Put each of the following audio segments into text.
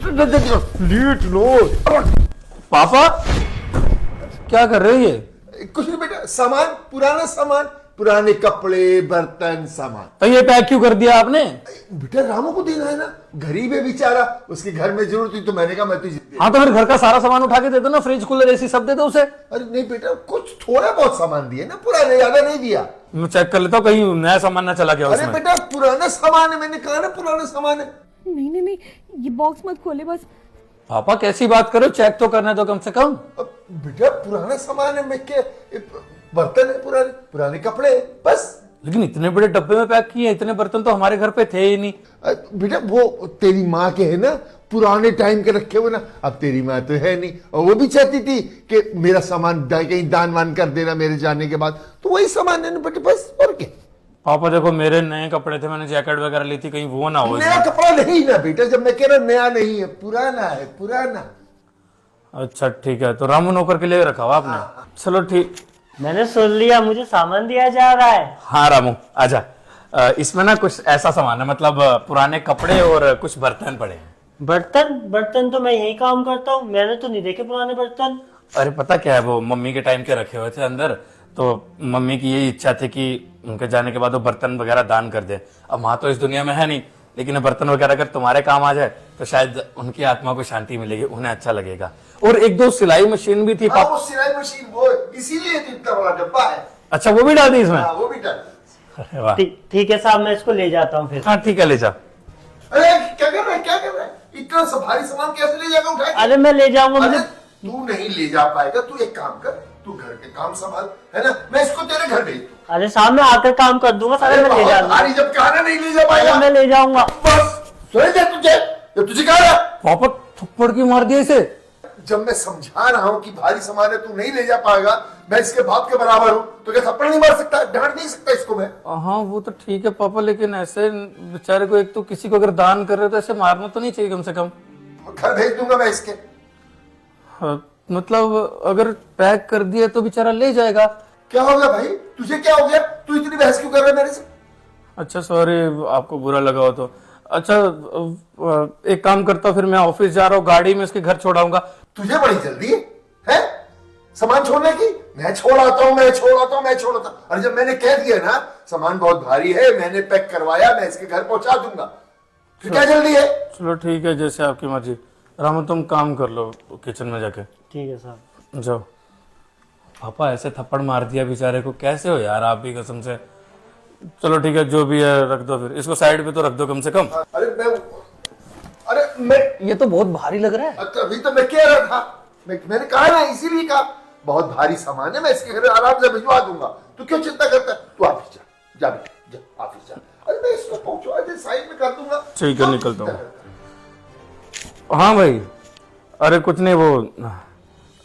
लीट लो। पापा क्या कर रहे हो ये? कुछ नहीं बेटा, सामान, पुराना सामान, पुराने कपड़े, बर्तन, सामान। तो ये पैक क्यों कर दिया आपने? बेटा रामू को देना है ना, गरीब है बेचारा, उसके घर में जरूरत थी तो मैंने कहा मैं तुझे दे। हाँ तो फिर घर का सारा सामान उठा के दे दो ना, फ्रिज कूलर एसी सब दे दो उसे। अरे नहीं बेटा, कुछ थोड़ा बहुत सामान दिया ना, पुराने, ज्यादा नहीं दिया। मैं चेक कर लेता हूँ कहीं नया सामान ना चला गया अरे उसमें। बेटा पुराना सामान है, मैंने कहा ना पुराना सामान है। नहीं नहीं नहीं, ये बॉक्स मत खोले बस। पापा कैसी बात करो, चेक तो करने दो कम से कम। अब बेटा पुराना सामान है, मैं क्या, बर्तन है पुराने, पुराने कपड़े है, बस। लेकिन इतने बड़े डब्बे में पैक किए, इतने बर्तन तो हमारे घर पे थे ही नहीं। बेटा वो तेरी माँ के है ना, पुराने टाइम के रखे हुए ना, अब तेरी माँ तो है नहीं, और वो भी चाहती थी कि मेरा सामान कहीं दान वान कर देना मेरे जाने के बाद, तो वही सामान है ना बेटे, बस। और क्या। पापा देखो मेरे नए कपड़े थे, मैंने जैकेट वगैरह ली थी, कहीं वो ना हो। नया कपड़ा नहीं ना बेटा, जब मैं कह रहा नया नहीं है, पुराना है, पुराना। अच्छा ठीक है, तो रामू नौकर के लिए रखा हुआ आपने? चलो ठीक। मैंने सुन लिया, मुझे सामान दिया जा रहा है। हाँ रामू आजा। इसमें ना कुछ ऐसा सामान है, मतलब पुराने कपड़े और कुछ बर्तन पड़े हैं। बर्तन? बर्तन तो मैं यही काम करता हूँ, मैंने तो नहीं देखे पुराने बर्तन। अरे पता क्या है, वो मम्मी के टाइम के रखे हुए थे अंदर, तो मम्मी की यही इच्छा थी कि उनके जाने के बाद वो बर्तन वगैरह दान कर दे। अब माँ तो इस दुनिया में है नहीं, लेकिन बर्तन वगैरह अगर तुम्हारे काम आ जाए तो शायद उनकी आत्मा को शांति मिलेगी, उन्हें अच्छा लगेगा। और एक दो सिलाई मशीन भी थी। हाँ, वो सिलाई मशीन, वो इसीलिए इतना बड़ा डब्बा है। अच्छा वो भी डाल दी इसमें? हाँ, वो भी डाल। अरे वाह। ठीक है साहब, मैं इसको ले जाता हूँ फिर। हाँ ठीक है, ले जा। अरे क्या कर रहा है, क्या कर रहा है? इतना सा भारी सामान कैसे ले जाएगा उठा के? अरे मैं ले जाऊंगा, अरे मुझे। तू नहीं ले जा पाएगा, तू एक काम कर, तू घर के काम संभाल, है ना, मैं इसको तेरे घर भेज दूं। अरे साहब मैं आकर काम कर दूंगा, सारे मैं ले बहुत जाऊंगा। भारी, जब कहा ना नहीं ले जा पाएगा, मैं ले जाऊंगा। बस सुन जा तुझे, जब तुझे कहा ना। पापा थप्पड़ क्यों मार दिया इसे? जब मैं समझा रहा हूं कि भारी सामान है, तू नहीं ले जा पाएगा, मैं इसके बाप के बराबर हूं, तो क्या थप्पड़ नहीं मार सकता, डांट नहीं सकता इसको मैं? हाँ वो तो ठीक है पापा, लेकिन ऐसे बेचारे को, एक तो किसी को अगर दान कर रहे हो तो ऐसे मारना तो नहीं चाहिए कम से कम। घर भेज दूंगा मैं इसके। हाँ, मतलब अगर पैक कर दिया तो बेचारा ले जाएगा। क्या हो गया भाई, तुझे क्या हो गया, तू इतनी बहस क्यों कर रहा है मेरे से? अच्छा सॉरी, आपको बुरा लगा हो तो। अच्छा एक काम करता हूँ, फिर मैं ऑफिस जा रहा हूँ, गाड़ी में इसके घर छोड़ाऊंगा। तुझे बड़ी जल्दी है सामान छोड़ने की? मैं छोड़ आता हूँ, मैं छोड़ आता हूँ, मैं छोड़ आता हूँ। अरे जब मैंने कह दिया ना सामान बहुत भारी है, मैंने पैक करवाया, मैं इसके घर पहुंचा दूंगा, फिर क्या जल्दी है? चलो ठीक है, जैसे आपकी मर्जी। रामू तुम काम कर लो किचन में जाके। ठीक है साहब। जाओ। पापा ऐसे थप्पड़ मार दिया बेचारे को, कैसे हो यार आप भी, कसम से। चलो ठीक है, जो भी है रख दो, फिर इसको साइड पे तो रख दो कम से कम। अरे मैं ये तो बहुत भारी लग रहा है। अच्छा, अभी तो मैं कह रहा था, मैंने कहा ना, इसीलिए कहा बहुत भारी सामान है, मैं इसके घर आराम से भिजवा दूंगा, तू क्यों चिंता करता है? तू ऑफिस जा, जा बेटा, जा ऑफिस जा। अरे मैं इसको पहुंचवा दे, साइड में कर दूंगा। ठीक है, निकलता हूँ। हाँ भाई, अरे कुछ नहीं, वो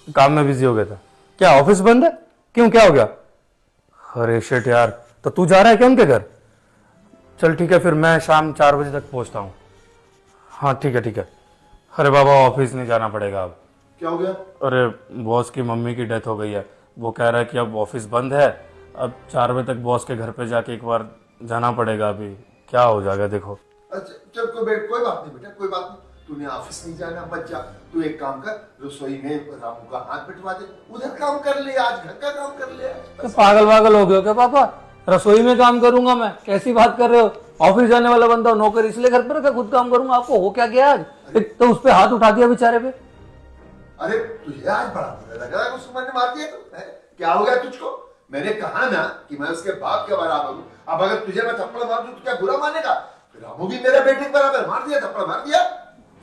काम में बिजी हो गया था। क्या ऑफिस बंद है? क्यों, क्या हो गया? अरे शिट यार, तो तू जा रहा है क्या उनके घर? चल ठीक है, फिर मैं शाम 4 बजे तक पहुंचता हूँ। हाँ ठीक है ठीक है। अरे बाबा ऑफिस नहीं जाना पड़ेगा अब। क्या हो गया? अरे बॉस की मम्मी की डेथ हो गई है, वो कह रहा है कि अब ऑफिस बंद है, अब 4 बजे तक बॉस के घर पे जाके एक बार जाना पड़ेगा। अभी क्या हो जाएगा देखो। अच्छा चल, कोई बात नहीं बेटा, कोई बात नहीं, तूने ऑफिस नहीं जाना, मत जा। तू एक काम कर, रसोई में रामू का हाथ बिठवा दे, उधर काम कर ले, आज घर का काम कर ले। तो पागल हो गए हो क्या पापा? रसोई में काम करूंगा मैं? कैसी बात कर रहे हो? ऑफिस जाने वाला बंदा हो, नौकर इसलिए घर पर रखा, खुद काम करूंगा। आपको हो क्या गया आज? एक तो उस पे हाथ उठा दिया बेचारे पे। अरे तुझे आज बड़ा बुरा लग रहा है, उस ने मार दिया तो क्या हो गया तुझको? मैंने कहा ना कि मैं उसके बाप के बराबर हूँ, अब अगर तुझे मैं थप्पड़ मार दूं तो क्या बुरा मानेगा? फिर रामू भी मेरे बेटे के बराबर, मार दिया, थप्पड़ मार दिया।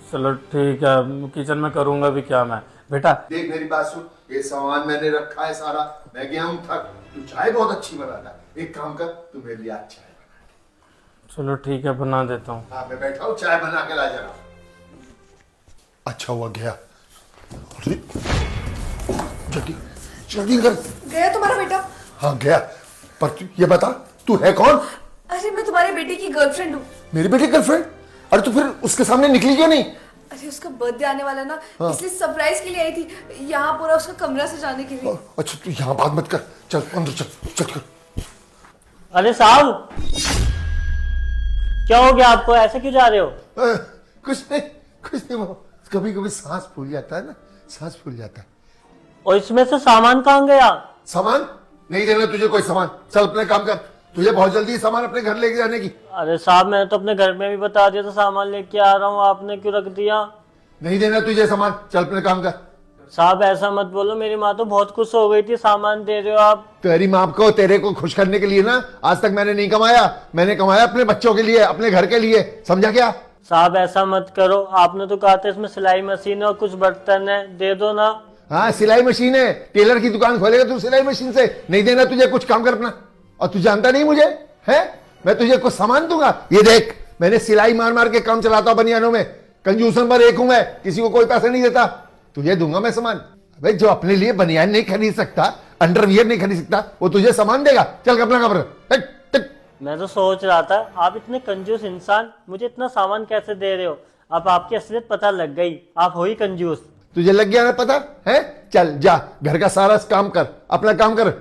चलो ठीक है, किचन में करूंगा भी क्या मैं। बेटा देख मेरी बात सुन, ये सामान मैंने रखा है सारा, मैं गया हूँ थक, तू चाय बहुत अच्छी बनाता है, एक काम कर, तू मेरे लिए आज चाय बना। चलो ठीक है, बना देता हूँ। हाँ मैं बैठा हूँ, चाय बना के ला जरा। अच्छा हुआ गया, जल्दी जल्दी कर। गया तुम्हारा बेटा? हाँ गया, पर तू ये बता, तू है कौन? अरे मैं तुम्हारे बेटे की गर्लफ्रेंड हूँ। मेरी बेटी गर्लफ्रेंड? अरे तो फिर उसके सामने निकली क्यों नहीं? अरे उसका बर्थडे आने वाला ना, इसलिए सरप्राइज के लिए आई थी, यहाँ पूरा उसका कमरा सजाने के लिए। अच्छा तू यहाँ बात मत कर, चल अंदर चल, चल कर। अरे साहब क्या हो गया आपको, ऐसे क्यों जा रहे हो? कुछ नहीं, कुछ नहीं, वो कभी कभी सांस फूल जाता है ना, सांस फूल जाता है। और इसमें से सामान कहाँ गया? सामान नहीं देना तुझे कोई सामान, चल अपने काम कर, तुझे बहुत जल्दी सामान अपने घर लेके जाने की। अरे साहब मैंने तो अपने घर में भी बता दिया था सामान लेके आ रहा हूँ, आपने क्यों रख दिया? नहीं देना तुझे सामान, चल अपने काम कर। साहब ऐसा मत बोलो, मेरी माँ तो बहुत खुश हो गई थी, सामान दे रहे हो आप। तेरी माँ को तेरे को खुश करने के लिए ना आज तक मैंने नहीं कमाया, मैंने कमाया अपने बच्चों के लिए, अपने घर के लिए, समझा क्या? साहब ऐसा मत करो, आपने तो कहा था इसमें सिलाई मशीन और कुछ बर्तन है, दे दो ना। हाँ सिलाई मशीन है, टेलर की दुकान खोलेगा तू सिलाई मशीन से। नहीं देना तुझे कुछ काम कर अपना। और तू जानता नहीं मुझे है, मैं तुझे कुछ सामान दूंगा। ये देख मैंने सिलाई मार मार के काम चलाता हूं बनियानों में, कंजूस नंबर 1 हूं मैं, किसी को कोई पैसा नहीं देता। तुझे दूंगा मैं सामान। अबे जो अपने लिए बनियान नहीं खरीद सकता, अंडरवियर नहीं खरीद सकता, वो तुझे सामान देगा। चल अपना काम कर। मैं तो सोच रहा था आप इतने कंजूस इंसान मुझे इतना सामान कैसे दे रहे हो। अब आपकी असलियत पता लग गई, आप हो ही कंजूस। तुझे लग गया ना पता है? चल जा घर का सारा काम कर, अपना काम कर,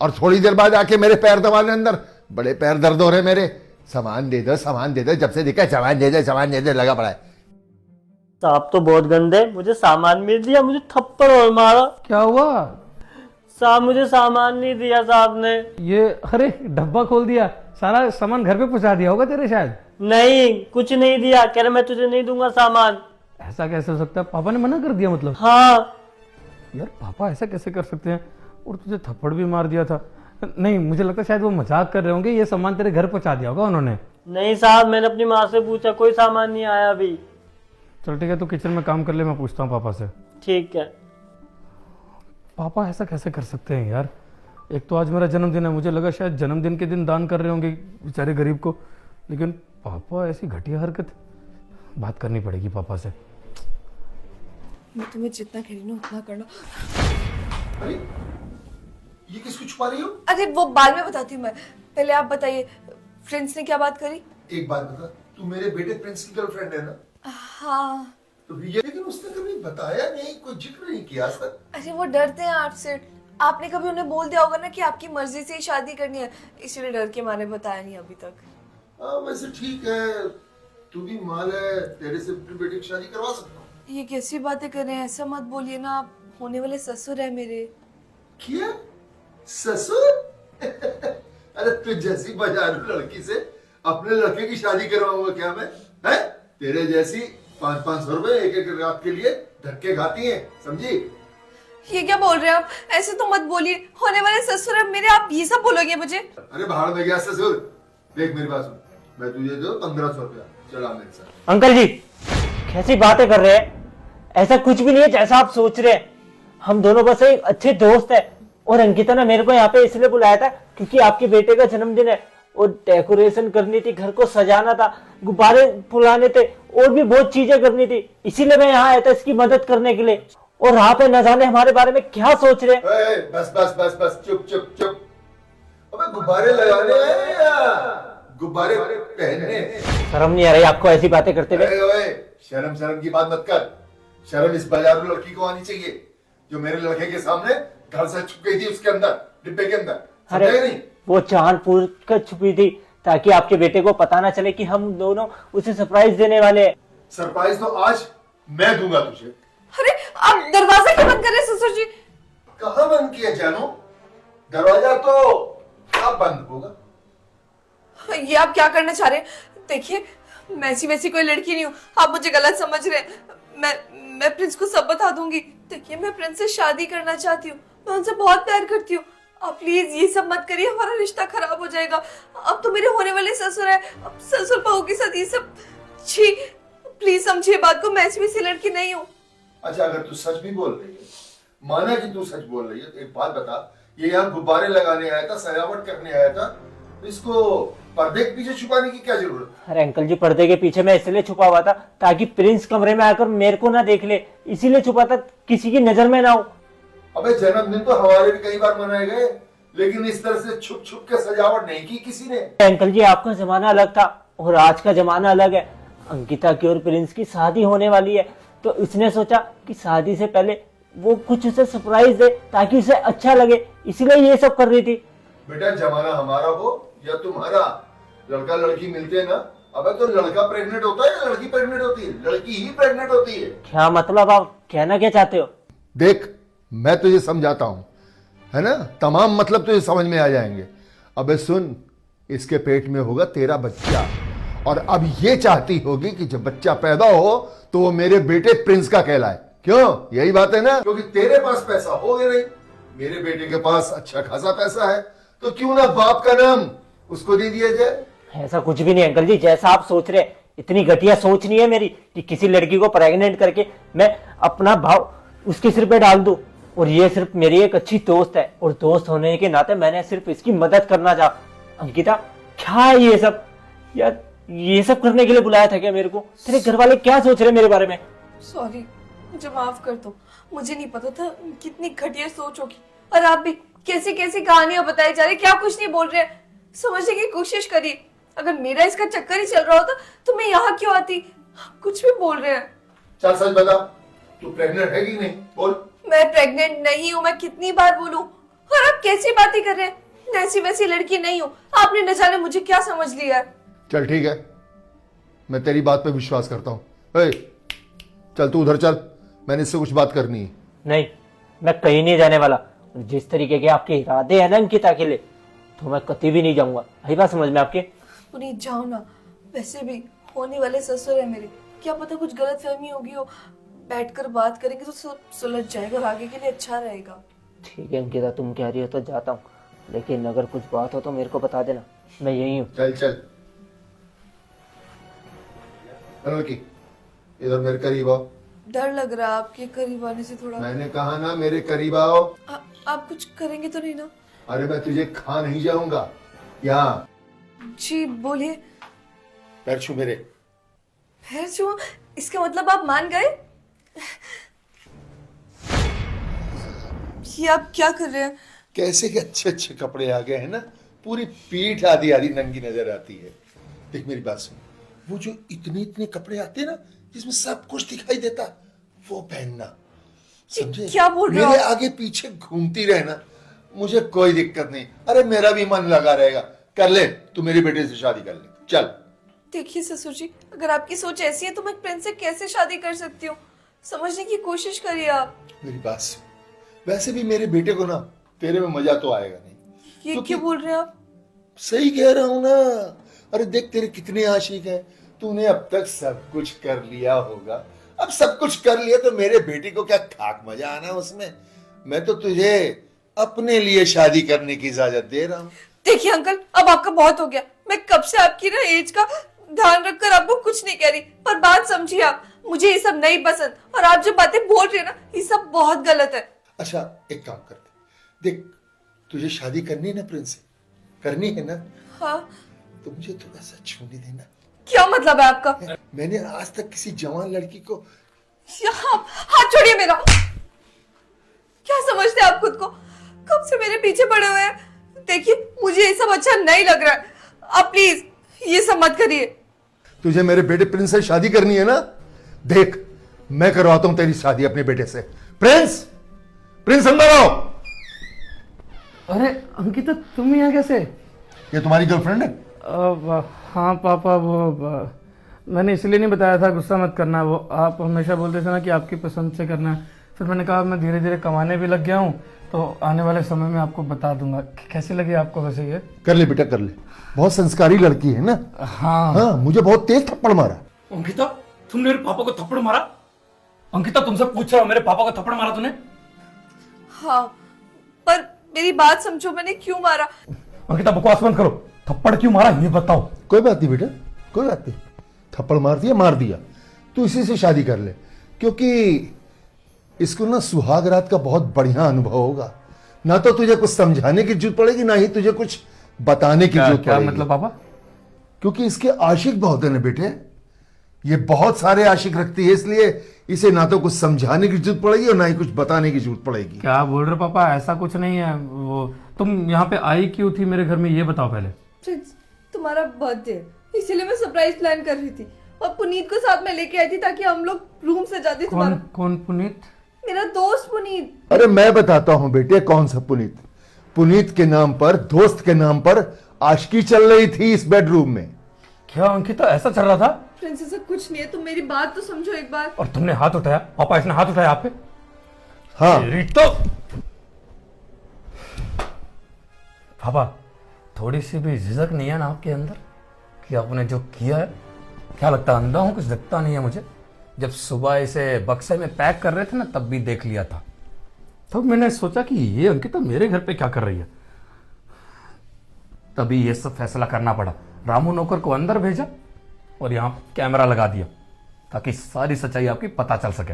और थोड़ी देर बाद आके मेरे पैर दबाने अंदर, बड़े पैर दर्द हो रहे मेरे। सामान दे दो, सामान दे दो, जब से दिखा सामान दे दे, सामान दे दे लगा पड़ा है। साहब तो बहुत गंदे, मुझे सामान मिल दिया, मुझे थप्पड़ और मारा। क्या हुआ? साहब मुझे सामान नहीं दिया साहब ने। ये अरे डब्बा खोल दिया, सारा सामान घर पे पहुंचा दिया होगा तेरे शायद। नहीं कुछ नहीं दिया, कह रहे मैं तुझे नहीं दूंगा सामान। ऐसा कैसे हो सकता है? पापा ने मना कर दिया मतलब? हाँ यार पापा ऐसा कैसे कर सकते हैं? और तुझे थप्पड़ भी मार दिया था। नहीं मुझे लगता है शायद वो मजाक कर रहे होंगे, ये सामान तेरे घर पहुंचा दिया होगा उन्होंने। नहीं साहब मैंने अपनी माँ से पूछा, कोई सामान नहीं आया अभी। चल ठीक है, तू किचन में काम कर ले, मैं पूछता हूँ पापा से। ठीक है। पापा ऐसा कैसे कर सकते हैं यार? एक तो आज मेरा जन्मदिन है, मुझे लगा शायद जन्मदिन के दिन दान कर रहे होंगे बेचारे गरीब को, लेकिन पापा ऐसी घटिया हरकत। बात करनी पड़ेगी पापा से। मैं तुम्हें जितना कह रही हूँ उतना करना। अरे ये किसको छुपा रही हो? अरे वो बाद में बताती हूँ मैं, पहले आप बताइए फ्रेंड्स ने क्या बात करी? एक बात बता, तू मेरे बेटे प्रिंस की गर्लफ्रेंड है ना? हाँ। तो ये लेकिन उसने कभी बताया नहीं, कोई जिक्र नहीं किया आज तक। अरे वो डरते हैं आपसे, आपने कभी उन्हें बोल दिया होगा ना कि आपकी मर्जी से ही शादी करनी है, इसीलिए डर के मारे बताया नहीं अभी तक। हाँ वैसे ठीक है, तू भी माल है, तेरे से अपनी बेटी की शादी करवा सकता हूँ। ये कैसी बातें कर रहे हैं, ऐसा मत बोलिए ना, आप होने वाले ससुर है मेरे। क्या ससुर? अरे तू जैसी बाजारू लड़की से अपने लड़के की शादी करवाऊंगा क्या मैं? है तेरे जैसी 500-500 रुपए एक रात के लिए धक्के खाती है, समझी? ये क्या बोल रहे हैं आप? ऐसे तो मत बोलिए, होने वाले ससुर है मेरे, आप ये सब बोलोगे मुझे? अरे भाड़ में गया ससुर। देख मेरी बात सुन, मैं तुझे दो 1500 रुपया, चला मेरे साथ। अंकल जी कैसी बातें कर रहे हैं, ऐसा कुछ भी नहीं है जैसा आप सोच रहे हैं। हम दोनों बस एक अच्छे दोस्त है, और अंकिता ने मेरे को यहाँ पे इसलिए बुलाया था क्योंकि आपके बेटे का जन्मदिन है, और डेकोरेशन करनी थी, घर को सजाना था, गुब्बारे फुलाने थे, और भी बहुत चीजें करनी थी, इसीलिए मैं यहाँ आया था इसकी मदद करने के लिए। और यहाँ पे न जाने हमारे बारे में क्या सोच रहे हैं। बस बस बस बस, चुप चुप चुप। अबे गुब्बारे लगाने हैं या गुब्बारे पहनने? शर्म नहीं आ रही आपको ऐसी बातें करते हुए? ओए शर्म शर्म की बात मत कर। शर्म इस बाजारू लड़की को आनी चाहिए जो मेरे लड़के के सामने घर से छुप गई थी, उसके अंदर डिब्बे के अंदर। अरे नहीं वो जानबूझ कर छुपी थी ताकि आपके बेटे को पता ना चले कि हम दोनों उसे सरप्राइज देने वाले हैं। सरप्राइज तो आज मैं दूंगा तुझे। अरे आप दरवाजा क्यों बंद कर रहे हैं ससुर जी? कहाँ बंद किया जानू? दरवाजा तो अब बंद होगा। ये आप क्या करना चाह रहे हैं? देखिए मैं ऐसी वैसी कोई लड़की नहीं हूँ, आप मुझे गलत समझ रहे हैं। मैं प्रिंस को सब बता दूंगी। देखिए मैं प्रिंस से शादी करना चाहती हूँ, मैं उनसे बहुत प्यार करती हूँ। आप प्लीज ये सब मत करिए, हमारा रिश्ता खराब हो जाएगा। अब तो मेरे होने वाले ससुर है, अब ससुर बहू के साथ ये सब, छी प्लीज समझिए बात को, मैं ऐसी वैसी लड़की नहीं हूँ। अच्छा अगर तू सच भी बोल रही है, माना कि तू सच बोल रही है, तो एक बात बता, ये यहाँ गुब्बारे लगाने आया था, सजावट करने आया था, इसको पर्दे के पीछे छुपाने की क्या जरूरत? अरे अंकल जी पर्दे के पीछे मैं इसलिए छुपा हुआ था ताकि प्रिंस कमरे में आकर मेरे को ना देख ले, इसीलिए छुपा था, किसी की नजर में ना हो। अबे जन्मदिन तो हमारे भी कई बार मनाए गए, लेकिन इस तरह से छुप छुप के सजावट नहीं की किसी ने। अंकल जी आपका जमाना अलग था और आज का जमाना अलग है। अंकिता की और प्रिंस की शादी होने वाली है, तो इसने सोचा कि शादी से पहले वो कुछ उसे सरप्राइज दे ताकि उसे अच्छा लगे, इसलिए ये सब कर रही थी। बेटा जमाना हमारा हो या तुम्हारा, लड़का लड़की मिलते ना अबे तो लड़का प्रेग्नेंट होता है या लड़की प्रेग्नेंट होती है? लड़की ही प्रेग्नेंट होती है। क्या मतलब, आप कहना क्या चाहते हो? देख, मैं तुझे समझाता हूं, है ना? तमाम मतलब तुझे समझ में आ जाएंगे। अबे सुन, इसके पेट में होगा तेरा बच्चा, और अब ये चाहती होगी कि जब बच्चा पैदा हो तो वो मेरे बेटे प्रिंस का कहलाए। क्यों? यही बात है ना? क्योंकि तेरे पास पैसा हो गया नहीं, मेरे बेटे के पास अच्छा खासा पैसा है, तो क्यों ना बाप का नाम उसको दे दिया जाए। ऐसा कुछ भी नहीं अंकल जी, जैसा आप सोच रहे हैं, इतनी घटिया सोच नहीं है मेरी कि किसी लड़की को प्रेग्नेंट करके मैं अपना भाव उसके सिर पे डाल दूं। और ये सिर्फ मेरी एक अच्छी दोस्त है, और दोस्त होने के नाते मैंने सिर्फ इसकी मदद करना चाहा। अंकिता, क्या है ये सब यार? ये सब करने के लिए बुलाया था क्या मेरे को? तेरे घर वाले क्या सोच रहे हैं मेरे बारे में? सॉरी, मुझे माफ कर दो। मुझे नहीं पता था कितनी घटिया सोच होगी। और आप भी कैसी कैसी कहानियां बताई जा रही, क्या कुछ नहीं बोल रहे। समझने की कोशिश करिए। अगर मेरा इसका चक्कर ही चल रहा होता तो मैं यहाँ क्यों आती? कुछ भी बोल रहे हैं। चल सच बता, तू प्रेग्नेंट है कि नहीं? बोल। मैं प्रेग्नेंट नहीं हूँ, मैं कितनी बार बोलूं? और आप कैसी बातें कर रहे हैं? ऐसी वैसी लड़की नहीं हूँ। आपने न जाने मुझे क्या समझ लिया है। चल ठीक है, मैं तेरी बात पे विश्वास करता हूं। ए, चल तू उधर चल, मैंने इससे कुछ बात करनी है। नहीं, मैं कहीं नहीं जाने वाला। जिस तरीके के आपके इरादे हैं ना अंकिता के लिए, तो मैं कभी भी नहीं जाऊंगा। यही बात समझ में आपके? पुनीत जाओ ना। वैसे भी होने वाले ससुर है मेरे, क्या पता कुछ गलत फहमी होगी हो। बैठकर बात करेंगे तो सब सुलझ जाएगा और आगे के लिए अच्छा रहेगा। ठीक है अंकिता, तुम कह रही हो तो जाता हूँ, लेकिन अगर कुछ बात हो तो मेरे को बता देना, मैं यही हूँ। चल चल की, इधर मेरे करीब आओ। डर लग रहा है आपके करीब आने से थोड़ा। मैंने कहा ना मेरे करीब आओ। आप कुछ करेंगे तो नहीं ना? अरे मैं तुझे खा नहीं जाऊंगा। यहाँ जी बोलिए। पैर छू मेरे। पैर छुआ? इसका मतलब आप मान गए? ये आप क्या कर रहे हैं? कैसे के अच्छे अच्छे कपड़े आ गए हैं ना, पूरी पीठ आधी आधी नंगी नजर आती है। देख मेरी बात सुन, वो जो इतने इतने कपड़े आते हैं ना जिसमें सब कुछ दिखाई देता, वो पहनना। समझे? क्या बोल रहे हो? मेरे आगे पीछे घूमती रहना, मुझे कोई दिक्कत नहीं। अरे मेरा भी मन लगा रहेगा। कर ले, तू मेरे बेटे से शादी कर ले। चल। देखिए ससुर जी, अगर आपकी सोच ऐसी है तो मैं प्रिंस से कैसे शादी कर सकती हूँ? समझने की कोशिश करिए आप। मेरी बात सुन, वैसे भी मेरे बेटे को ना तेरे में मजा तो आएगा नहीं। ये क्योंकि- क्यों बोल रहे हैं आप? सही कह रहा हूं ना। अरे देख, तेरे कितने आशिक हैं, तूने अब तक सब कुछ कर लिया होगा। अब सब कुछ कर लिया तो मेरे बेटे को क्या खाक मजा आना उसमें? मैं तो तुझे अपने लिए शादी करने की इजाजत दे रहा हूँ। देखिए अंकल, अब आपका बहुत हो गया। मैं कब से आपकी ना एज का ध्यान रखकर आपको कुछ नहीं कह रही, पर बात समझिए आप। मुझे ये सब नहीं पसंद, और आप जो बातें बोल रहे हैं ना, ये सब बहुत गलत है। अच्छा एक काम करते, देख तुझे शादी करनी है ना प्रिंस से? करनी है ना? हाँ। तो मुझे थोड़ा सा छूने देना। क्या मतलब है आपका? मैंने आज तक किसी जवान लड़की को। यहाँ हाथ छोड़िए मेरा। क्या समझते हैं आप खुद को? कब से मेरे पीछे पड़े हुए हैं? देखिए, मुझे ये सब अच्छा नहीं लग रहा है। आप प्लीज ये सब मत करिए। तुझे मेरे बेटे प्रिंस से शादी करनी है ना? देख, मैं करवाता हूं तेरी शादी अपने बेटे से। प्रिंस, प्रिंस अंदर आओ। अरे अंकिता, तुम यहाँ कैसे? ये तुम्हारी गर्लफ्रेंड है? हाँ पापा, मैंने इसलिए नहीं बताया था, गुस्सा मत करना। वो आप हमेशा बोलते थे ना कि आपकी पसंद से करना है। फिर मैंने कहा मैं धीरे धीरे कमाने भी लग गया हूँ, तो आने वाले समय में आपको बता दूंगा। कैसी लगी आपको वैसे ये? कर ले बेटा, कर ले। बहुत संस्कारी लड़की है ना। हाँ। हाँ, मुझे बहुत तेज थप्पड़ मारा। अंकिता, तुमने मेरे पापा को थप्पड़ मारा? अंकिता, तुमसे पूछ रहा हूँ, मेरे पापा को थप्पड़ मारा तूने? हाँ, पर मेरी बात समझो, मैंने क्यों मारा? अंकिता बकवास बंद करो। थप्पड़ क्यों मारा ये बताओ। कोई बात नहीं बेटा, कोई बात नहीं। थप्पड़ मार दिया, मार दिया। तू इसी से शादी कर ले, क्योंकि इसको ना सुहाग रात का बहुत बढ़िया अनुभव होगा। ना तो तुझे कुछ समझाने की जरूरत पड़ेगी, ना ही तुझे कुछ बताने की जरूरत क्या पड़ेगी। मतलब पापा? क्योंकि इसके आशिक बहुत है ना बेटे, ये बहुत सारे आशिक रखती है, इसलिए इसे ना तो कुछ समझाने की जरूरत पड़ेगी और ना ही कुछ बताने की जरूरत पड़ेगी। क्या बोल रहे हो पापा? ऐसा कुछ नहीं है। वो तुम यहाँ पे आई क्यों थी मेरे घर में, ये बताओ पहले। प्रिंस, तुम्हारा बर्थडे है, इसीलिए मैं सरप्राइज प्लान कर रही थी, और पुनीत को साथ में लेके आई थी ताकि हम लोग रूम से जाते। कौन कौन पुनीत? मेरा दोस्त पुनीत। अरे मैं बताता हूं बेटे, कौन सा पुनीत। पुनीत के नाम पर, दोस्त के नाम पर आशिकी चल रही थी इस बेडरूम में। क्या अंकिता ऐसा चल रहा था? प्रिंस ऐसा कुछ नहीं है, तुम मेरी बात तो समझो एक बार। और तुमने हाथ उठाया? पापा इसने हाथ उठाया आप पे? हाँ तेरी तो पापा, थोड़ी सी भी झिझक नहीं है ना आपके अंदर कि आपने जो किया है? क्या लगता है अंधा हूं, कुछ दिखता नहीं है मुझे? जब सुबह इसे बक्से में पैक कर रहे थे ना, तब भी देख लिया था। तब मैंने सोचा कि ये अंकिता मेरे घर पे क्या कर रही है। तभी ये सब फैसला करना पड़ा। रामू नौकर को अंदर भेजा और यहां कैमरा लगा दिया ताकि सारी सच्चाई आपकी पता चल सके।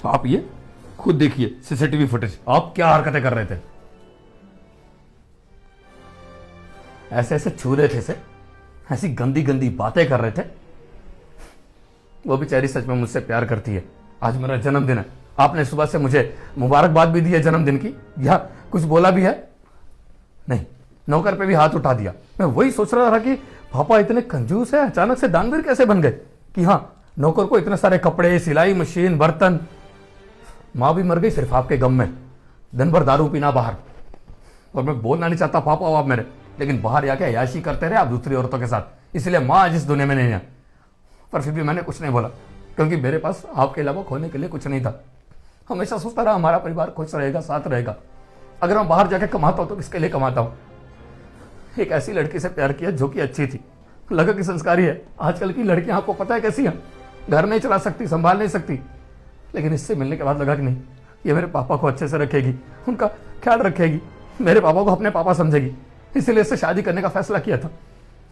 आप ये खुद देखिए सीसीटीवी फुटेज, आप क्या हरकतें कर रहे थे। ऐसे ऐसे छू रहे थे से, ऐसी गंदी गंदी बातें कर रहे थे। वो बेचारी सच में मुझसे प्यार करती है। आज मेरा जन्मदिन है, आपने सुबह से मुझे मुबारकबाद भी दी है जन्मदिन की, या कुछ बोला भी है? नहीं, नौकर पे भी हाथ उठा दिया। मैं वही सोच रहा था कि पापा इतने कंजूस है, अचानक से दानवीर कैसे बन गए कि हाँ, नौकर को इतने सारे कपड़े, सिलाई मशीन, बर्तन। माँ भी मर गई सिर्फ आपके गम में। दिन भर दारू पीना बाहर। और मैं बोलना नहीं चाहता पापा हो आप मेरे, लेकिन बाहर जाके अय्याशी करते रहे आप दूसरी औरतों के साथ, इसलिए माँ आज इस दुनिया में नहीं है। पर फिर भी मैंने कुछ नहीं बोला, क्योंकि मेरे पास आपके अलावा खोने के लिए कुछ नहीं था। हमेशा सोचता रहा हमारा परिवार खुश रहेगा, साथ रहेगा। अगर मैं बाहर जाके कमाता हूँ तो किसके लिए कमाता हूँ? एक ऐसी लड़की से प्यार किया जो कि अच्छी थी, लगा कि संस्कारी है। आजकल की लड़कियां आपको पता है कैसी हैं, घर नहीं चला सकती, संभाल नहीं सकती। लेकिन इससे मिलने के बाद लगा कि नहीं, ये मेरे पापा को अच्छे से रखेगी, उनका ख्याल रखेगी, मेरे पापा को अपने पापा समझेगी। इसीलिए इससे शादी करने का फैसला किया था।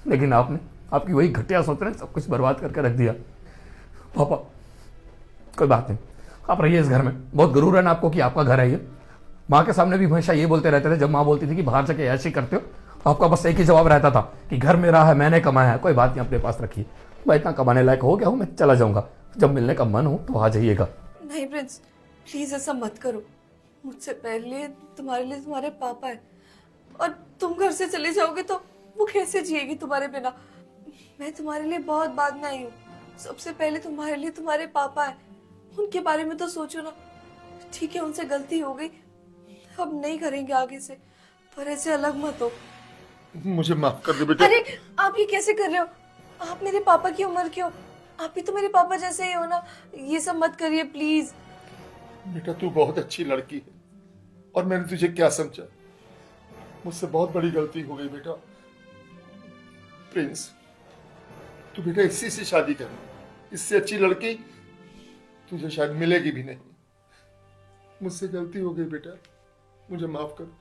लेकिन आपने, आपकी वही घटिया सोच ने सब कुछ बर्बाद करके रख दिया। पापा कोई बात नहीं, आप रहिए इस घर में। बहुत गुरूर है ना आपको कि आपका घर है ये। माँ के सामने भी हमेशा ये बोलते रहते थे, जब माँ बोलती थी कि बाहर जाके ऐसी करते हो, आपका बस एक ही जवाब रहता था कि घर मेरा है, मैंने कमाया है। कोई बात नहीं, अपने पास रखिए। मैं इतना कमाने लायक हो गया हूँ, मैं चला जाऊंगा। जब मिलने का मन हो तो आ जाइएगा। नहीं प्रिंस, प्लीज ऐसा मत करो। मुझसे पहले तुम्हारे लिए तुम्हारे पापा है, और तुम घर से चले जाओगे तो वो कैसे जिएगी तुम्हारे बिना? मैं तुम्हारे लिए बहुत बाद में आई हूँ। सबसे पहले तुम्हारे लिए तुम्हारे पापा है, उनके बारे में तो सोचो ना। ठीक है, उनसे गलती हो गई, अब नहीं करेंगे आगे से, पर ऐसे अलग मत हो। मुझे माफ कर दे बेटा। अरे आप ये कैसे कर रहे हो? आप मेरे पापा की उम्र के हो, आप भी तो मेरे पापा जैसे ही हो ना। ये सब मत करिए प्लीज। बेटा तू बहुत अच्छी लड़की है, और मैंने तुझे क्या समझा। मुझसे बहुत बड़ी गलती हो गई बेटा। प्रिंस, तू बेटा इसी से शादी कर, इससे अच्छी लड़की तुझे शायद मिलेगी भी नहीं। मुझसे गलती हो गई बेटा, मुझे माफ कर।